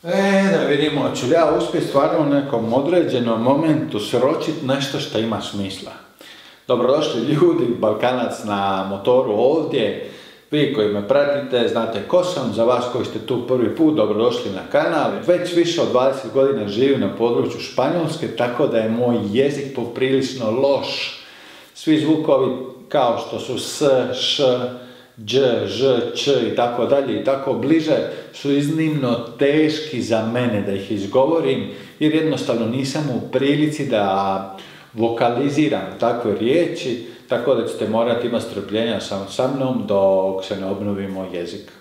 Da vidimo, ću li ja uspjeti stvarno u nekom određenom momentu sročiti nešto što ima smisla. Dobrodošli ljudi, Balkanac na motoru ovdje. Vi koji me pratite, znate ko sam, za vas koji ste tu prvi put, dobrodošli na kanal. Već više od 20 godina živim na području Španjolske, tako da je moj jezik poprilično loš. Svi zvukovi kao što su s, š, dž, ž, č i tako dalje i tako bliže su iznimno teški za mene da ih izgovorim, jer jednostavno nisam u prilici da vokaliziram takve riječi, tako da ćete morati imati strpljenja sa mnom dok se ne obnovi moj jezik.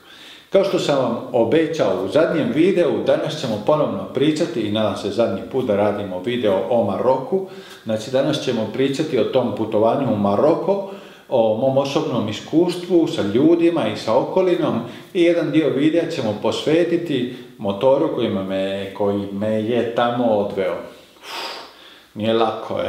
Kao što sam vam obećao u zadnjem videu, danas ćemo ponovno pričati, i nadam se zadnji put da radimo video o Maroku. Znači danas ćemo pričati o tom putovanju u Maroko, o mom osobnom iskustvu sa ljudima i sa okolinom, i jedan dio videa ćemo posvetiti motoru koji me je tamo odveo. Nije lako,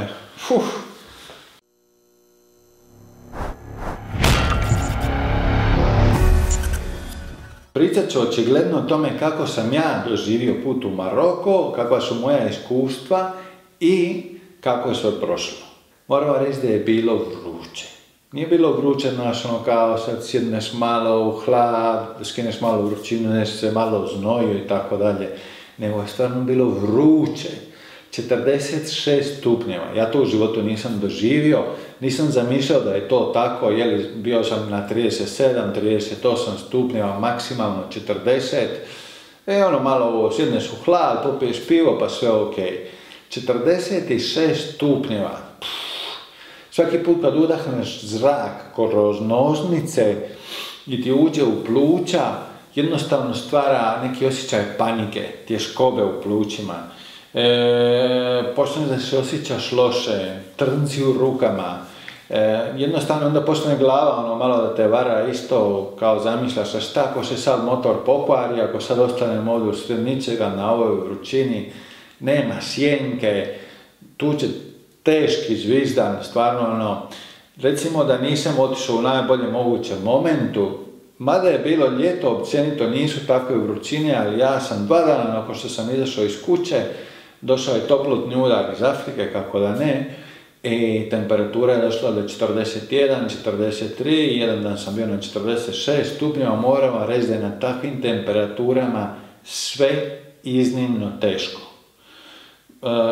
Pričat ću očigledno o tome kako sam ja doživio put u Maroko, kakva su moja iskustva i kako je sve prošlo. Moram vam reći da je bilo vruće. Nije bilo vruće ono kao sad sjedneš malo u hlad, skineš malo vrućinu, neš se malo znoju i tako dalje. Nego je stvarno bilo vruće. 46 stupnjeva. Ja to u životu nisam doživio, nisam zamišljao da je to tako, bio sam na 37, 38 stupnjeva, maksimalno 40. Malo sjedneš u hlad, popiješ pivo, pa sve ok. 46 stupnjeva. Svaki put kad udahneš zrak kroz nosnice i ti uđe u pluća, jednostavno stvara neki osjećaj panike, tjeskobe u plućima. Počneš da se osjećaš loše, trnci u rukama, jednostavno onda počne glava malo da te vara, isto kao zamišljaš, a šta ako se sad motor pokvari, ako sad ostanem ovdje usred ničega na ovoj vrućini, nema sjenke, tu će teški zvizdan, stvarno recimo da nisam otišao u najboljem mogućem momentu, mada je bilo ljeto, općenito nisu takve vrućine, ali ja sam 2 dana nakon što sam izašao iz kuće, došao je toplotni udar iz Afrike, kako da ne, i temperatura je došla do 41, 43, jedan dan sam bio na 46 stupnjeva, moram vam reći da je na takvim temperaturama sve iznimno teško.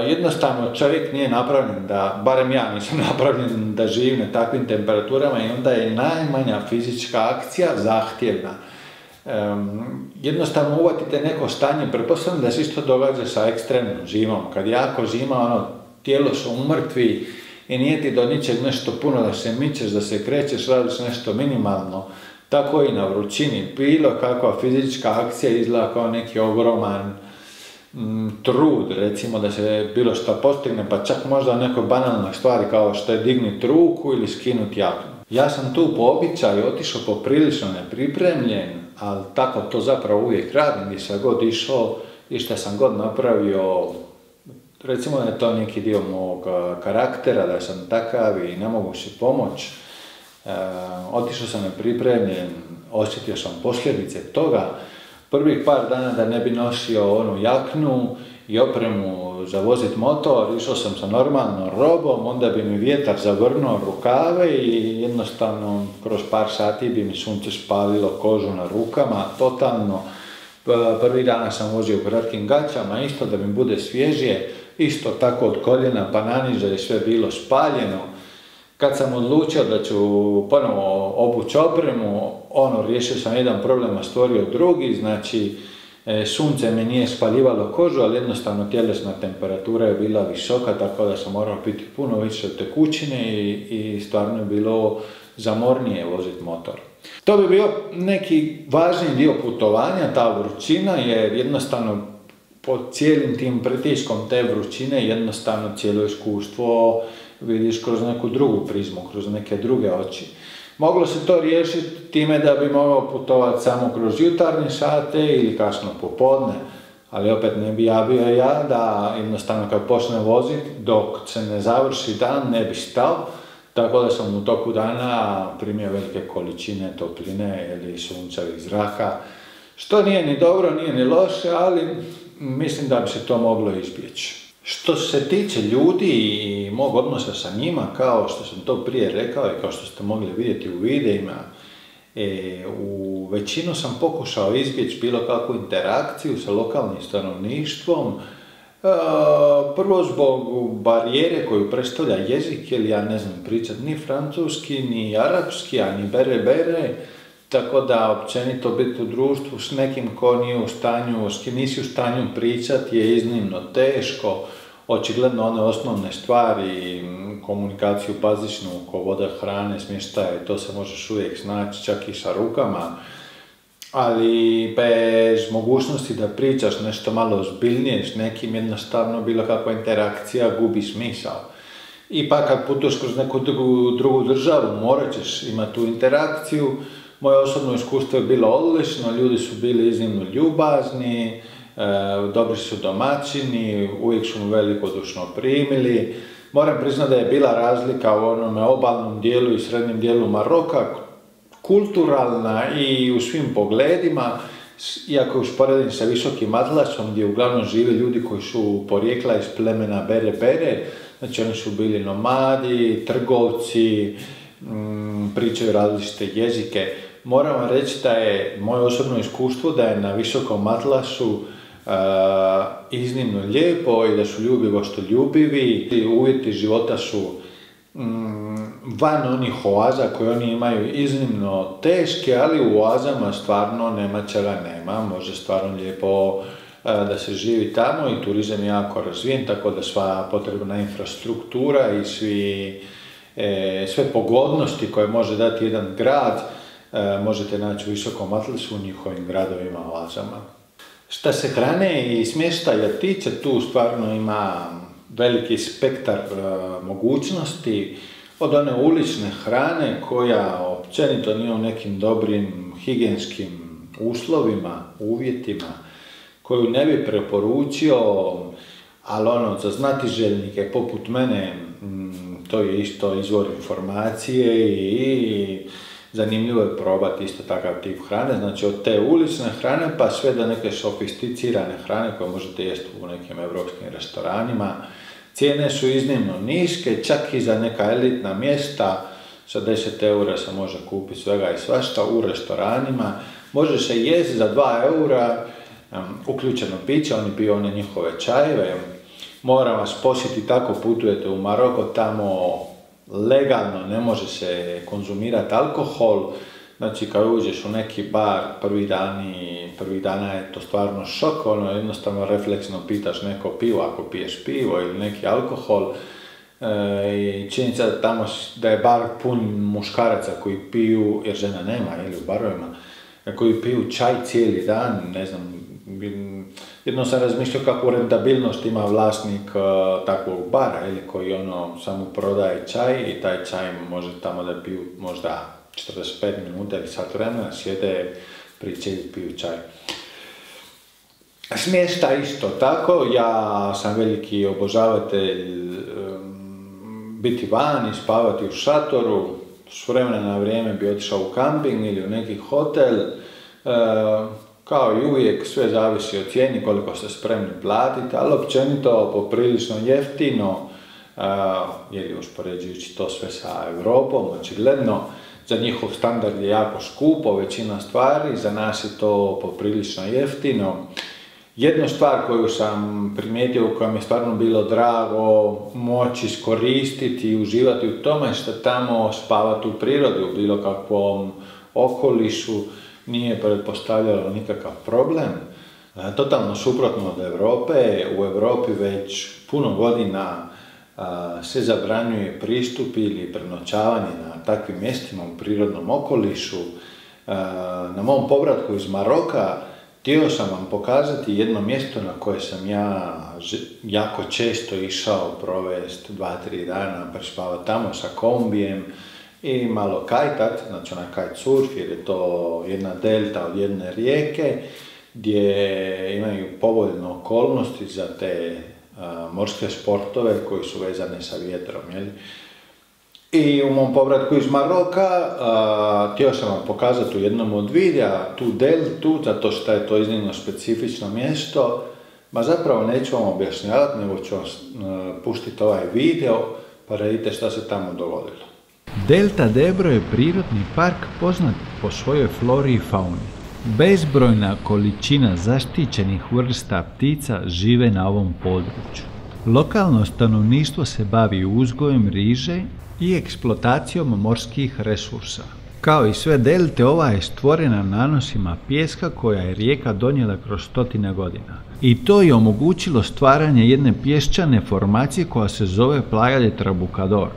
Jednostavno čovjek nije napravljen da, barem ja nisam napravljen da živim na takvim temperaturama, i onda je najmanja fizička akcija zahtjevna. Jednostavno uvatite neko stanje, pretpostavljam da se isto događa sa ekstremnom zimom. Kad jako zima, tijelo se umrtvi i nije ti do ničeg nešto puno da se mičeš, da se krećeš, radiš nešto minimalno. Tako i na vrućini. Bilo kakva fizička akcija izgleda kao neki ogroman trud, recimo da se bilo što postigne, pa čak možda nekoj banalnoj stvari kao što je digniti ruku ili skinuti jaknu. Ja sam tu po običaju otišao poprilično nepripremljen, ali tako to zapravo uvijek radim, gdje sam god išao i što sam god napravio, recimo da je to neki dio mog karaktera, da sam takav i ne mogu si pomoći. Otišao sam nepripremljen, osjetio sam posljedice toga. Prvih par dana da ne bi nosio onu jaknu i opremu za vozit motor, išao sam sa normalnom robom, onda bi mi vjetar zavrnuo rukave i jednostavno kroz par sati bi mi sunce spalilo kožu na rukama, totalno. Prvi dana sam vozio u kratkim gaćama, isto da mi bude svježije, isto tako od koljena pa naniže je sve bilo spaljeno. Kad sam odlučio da ću ponovo obući opremu, riješio sam jedan problem, a stvorio drugi, znači sunce mi nije spaljivalo kožu, ali jednostavno tjelesna temperatura je bila visoka, tako da sam morao piti puno više tekućine i stvarno je bilo zamornije voziti motor. To bi bio neki važni dio putovanja, ta vrućina, jer jednostavno pod cijelim tim pritiskom te vrućine jednostavno cijelo iskustvo vidiš kroz neku drugu prizmu, kroz neke druge oči. Moglo se to riješiti time da bi mogao putovati samo kroz jutarnje sate ili kasno popodne, ali opet ne bi ja bio da jednostavno kad počnem voziti, dok se ne završi dan ne bi stao, tako da sam u toku dana primio velike količine topline ili sunčevih zraka, Što nije ni dobro, nije ni loše, ali mislim da bi se to moglo izbjeći. Što se tiče ljudi i mog odnosa sa njima, kao što sam to prije rekao i kao što ste mogli vidjeti u videima, u većinu sam pokušao izbjeći bilo kakvu interakciju sa lokalnim stanovništvom. Prvo zbog barijere koju predstavlja jezik, jer ja ne znam pričati ni francuski, ni arapski, a ni bere, tako da općenito biti u društvu s nekim ko nije u stanju, s kim nisi u stanju pričati je iznimno teško. Očigledno one osnovne stvari, komunikaciju bazičnu oko vode, hrane, smještaja, to se možeš uvijek snaći čak i sa rukama, ali bez mogućnosti da pričaš nešto malo ozbiljnije s nekim, jednostavno bilo kakva interakcija gubi smisao. Ipak kad putuješ kroz neku drugu državu, morat ćeš imati tu interakciju. Moje osobno iskustvo je bilo odlično, ljudi su bili iznimno ljubazni, dobri su domaćini, uvijek su mu velikodušno primili. Moram priznati da je bila razlika u onome obalnom dijelu i srednjem dijelu Maroka, kulturalna i u svim pogledima, iako usporedim sa Visokim Atlasom gdje uglavnom žive ljudi koji su porijekla iz plemena bere, znači oni su bili nomadi, trgovci, pričaju različite jezike. Moram vam reći da je moje osobno iskustvo da je na Visokom Atlasu iznimno lijepo i da su ljudi gostoljubivi. Uvjeti života su van onih oaza koje oni imaju iznimno teške, ali u oazama stvarno nema čega nema. Može stvarno lijepo da se živi tamo i turizam je jako razvijen, tako da sva potrebna infrastruktura i sve pogodnosti koje može dati jedan grad možete naći u Visokom Atlasu u njihovim gradovima, oazama. Šta se hrane i smještaja tiče, tu stvarno ima veliki spektar mogućnosti, od one ulične hrane koja općenito nije u nekim dobrim higijenskim uslovima, uvjetima, koju ne bi preporučio, ali za znatiželjnike poput mene to je isto izvor informacije i zanimljivo je probati isto takav tip hrane, znači od te ulične hrane pa sve do neke sofisticirane hrane koje možete jesti u nekim evropskim restoranima. Cijene su iznimno niske, čak i za neka elitna mjesta, sa 10 eura se može kupiti svega i svašta u restoranima. Može se jesti za 2 eura, uključeno piće, oni piju one njihove čajeve. Moram vas posjetiti, tako putujete u Maroko, tamo legalno ne može se konzumirati alkohol. Znači kad uđeš u neki bar prvih dana je to stvarno šok, jednostavno refleksno pitaš neko pivo ako piješ pivo ili neki alkohol. I činjenica da tamo da je bar pun muškaraca koji piju, jer žena nema ili u barovima, koji piju čaj cijeli dan, ne znam, jedno sam razmišljao kakvu rentabilnost ima vlasnik takvog bara ili koji samo prodaje čaj i taj čaj može tamo da piju možda 45 minuta ili sat vremena, sjede, pričaju, piju čaj. Smještaj isto tako, ja sam veliki obožavatelj biti van i spavati u šatoru, s vremena na vrijeme bi otišao u kamping ili u neki hotel. Kao i uvijek, sve zavisi od cijeni, koliko ste spremni platiti, ali općenito poprilično jeftino, jer uspoređujući to sve sa Europom, očigledno, za njihov standard je jako skupo, većina stvari, za nas je to poprilično jeftino. Jednu stvar koju sam primijetio, u kojem je stvarno bilo drago moći iskoristiti i uživati u tome, što tamo spavati u prirodi, u bilo kakvom okolišu, nije pretpostavljalo nikakav problem. Totalno suprotno od Europe. U Europi već puno godina se zabranjuje pristup ili prenoćavanje na takvim mjestima u prirodnom okolišu. Na mom povratku iz Maroka htio sam vam pokazati jedno mjesto na koje sam ja jako često išao provesti 2-3 dana, prespavati tamo sa kombijem i malo kajtat, znači onaj kitesurf, jer je to jedna delta od jedne rijeke gdje imaju povoljne okolnosti za te morske sportove koji su vezane sa vjetrom. I u mom povratku iz Maroka htio sam vam pokazati u jednom od videa tu deltu, zato što je to iznimno specifično mjesto. Ma zapravo neću vam objašnjavati, nego ću vam puštiti ovaj video pa da vidite šta se tamo dogodilo. Delta Debro je prirodni park poznat po svojoj flori i fauni. Bezbrojna količina zaštićenih vrsta ptica žive na ovom području. Lokalno stanovništvo se bavi uzgojem riže i eksploatacijom morskih resursa. Kao i sve delte, ova je stvorena nanosima pijeska koja je rijeka donijela kroz stotine godina. I to je omogućilo stvaranje jedne pješčane formacije koja se zove Playa de Trabucador.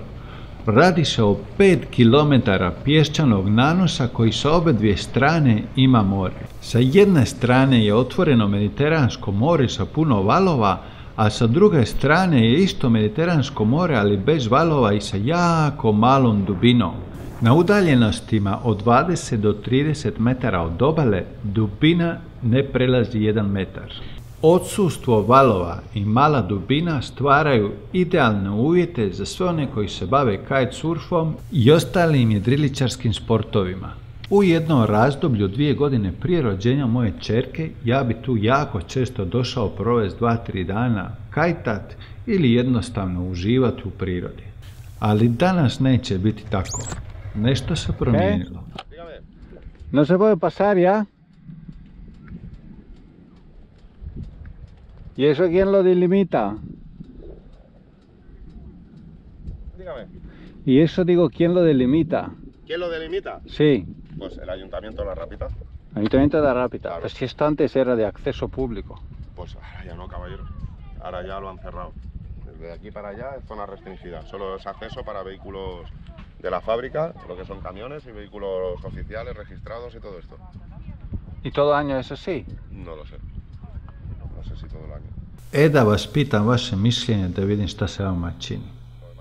Radi se o 5 km pješčanog nanosa koji sa obe dvije strane ima more. Sa jedne strane je otvoreno Mediteransko more sa puno valova, a sa druge strane je isto Mediteransko more, ali bez valova i sa jako malom dubinom. Na udaljenostima od 20 do 30 metara od obale dubina ne prelazi 1 metar. Odsustvo valova i mala dubina stvaraju idealne uvjete za sve one koji se bave kitesurfom i ostalim jedriličarskim sportovima. U jednom razdoblju 2 godine prije rođenja moje ćerke ja bi tu jako često došao provesti 2-3 dana kajtat ili jednostavno uživati u prirodi. Ali danas neće biti tako. Nešto se promijenilo. No se puede pasar ya. ¿Y eso quién lo delimita? Dígame. ¿Y eso digo quién lo delimita? ¿Quién lo delimita? Sí. Pues el Ayuntamiento de La Rápita. Ayuntamiento de La Rápita. Claro. Pues si esto antes era de acceso público. Pues ahora ya no, caballero. Ahora ya lo han cerrado. Desde aquí para allá es zona restringida. Solo es acceso para vehículos de la fábrica, lo que son camiones y vehículos oficiales registrados y todo esto. ¿Y todo año es así? No lo sé. No sé si todo el año. Da vas pitam vaše mišljenje da vidim šta se vama čini.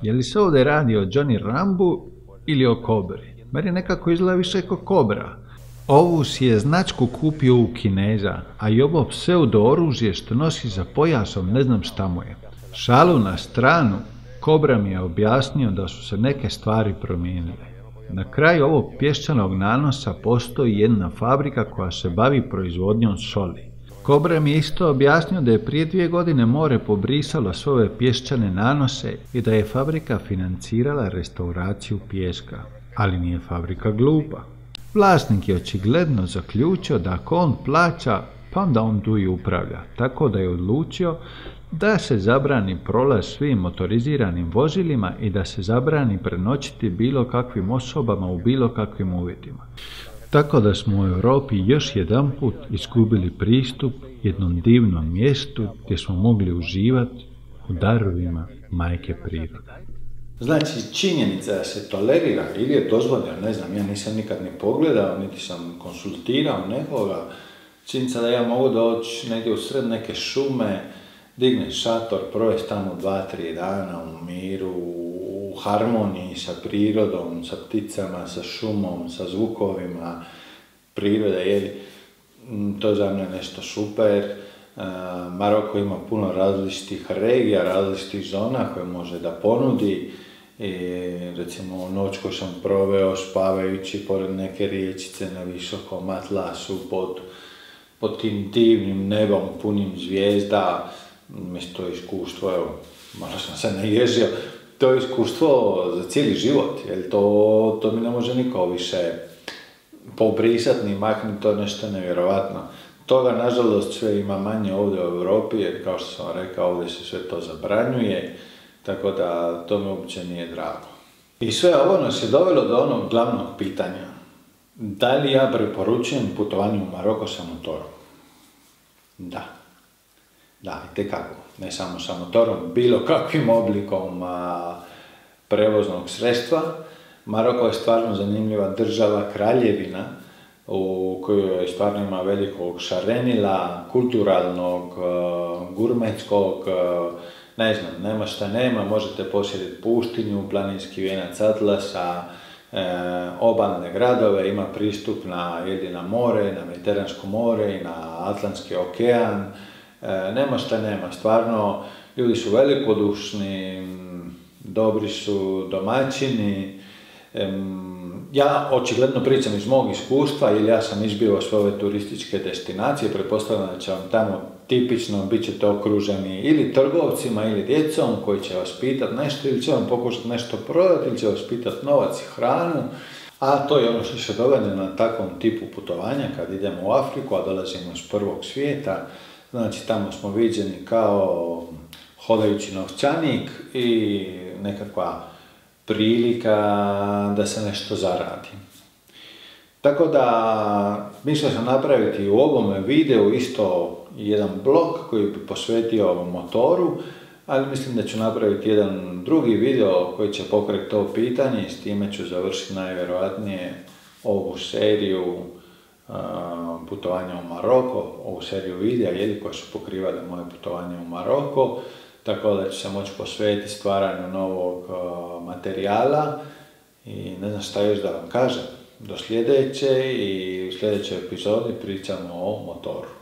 Je li se ovdje radi o Johnny Rambu ili o kobri? Meni nekako izgleda više kao kobra. Ovu si je značku kupio u Kineza, a i ovo pseudo oružje što nosi za pojasom ne znam šta mu je. Šalu na stranu, Kobra mi je objasnio da su se neke stvari promijenile. Na kraju ovog pješčanog nanosa postoji jedna fabrika koja se bavi proizvodnjom soli. Kobra mi je isto objasnio da je prije 2 godine more pobrisalo sve ove pješčane nanose i da je fabrika financirala restauraciju pijeska. Ali nije fabrika glupa. Vlasnik je očigledno zaključio da ako on plaća, pa onda on tu i upravlja, tako da je odlučio da se zabrani prolaz svim motoriziranim vozilima i da se zabrani prenoćiti bilo kakvim osobama u bilo kakvim uvjetima. Tako da smo u Europi još jedanput izgubili pristup jednom divnom mjestu gdje smo mogli uživati u darovima majke prirode. Znači, činjenica da se tolerira ili je dozvoljeno, ne znam, ja nisam nikad ni pogledao, niti sam konsultirao nekoga. Činjenica da ja mogu doći negdje u sred neke šume, dignem šator, provesti tamo 2-3 dana u miru, u harmoniji sa prirodom, sa pticama, sa šumom, sa zvukovima prirode, jer to je za mene nešto super. Maroko ima puno različitih regija, različitih zona koje može da ponudi. I recimo noć koju sam proveo spavajući pored neke riječice na visokom atlasu pod tim divnim nebom punim zvijezda. Mislim, to iskustvo, evo, malo sam se naježio, to je iskustvo za cijeli život, jer to mi ne može niko više pobrisati ni maknuti, to je nešto nevjerovatno. Toga, nažalost, sve ima manje ovdje u Europi, jer kao što sam rekao, ovdje se sve to zabranjuje, tako da to mi uopće nije drago. I sve ovo nas je dovelo do onog glavnog pitanja. Da li ja preporučujem putovanje u Maroko sa motorom? Da. Da, itekako. Ne samo sa motorom, bilo kakvim oblikom prevoznog sredstva. Maroko je stvarno zanimljiva država, kraljevina, u kojoj stvarno ima velikog šarenila, kulturalnog, gurmetskog, ne znam, nema šta nema, možete posjetiti pustinju, planinski vijenac Atlasa, obalne gradove, ima pristup na more, na Mediteransko more i na Atlantski okean. Nema šta nema, stvarno ljudi su velikodušni, dobri su domaćini. Ja očigledno pričam iz mog iskustva, jer ja sam izbio sve ove turističke destinacije, pretpostavljam da će vam tamo tipično bit ćete okruženi ili trgovcima ili djecom koji će vas pitati nešto ili će vam pokušati nešto prodati ili će vas pitati novac i hranu. A to je ono što se događa na takvom tipu putovanja kad idemo u Afriku, a dolazimo iz prvog svijeta. Znači tamo smo viđeni kao hodajući novčanik i nekakva prilika da se nešto zaradi. Tako da mislio sam napraviti u ovome videu isto jedan blog koji bi posvetio ovom motoru, ali mislim da ću napraviti jedan drugi video koji će pokriti to pitanje i s time ću završiti najvjerojatnije ovu seriju putovanja u Maroko, ovu seriju videa koji su pokrivali moje putovanje u Maroko, tako da ću se moći posvetiti stvaranju novog materijala i ne znam šta još da vam kažem. Do sljedeće i u sljedećoj epizodi pričamo o motoru.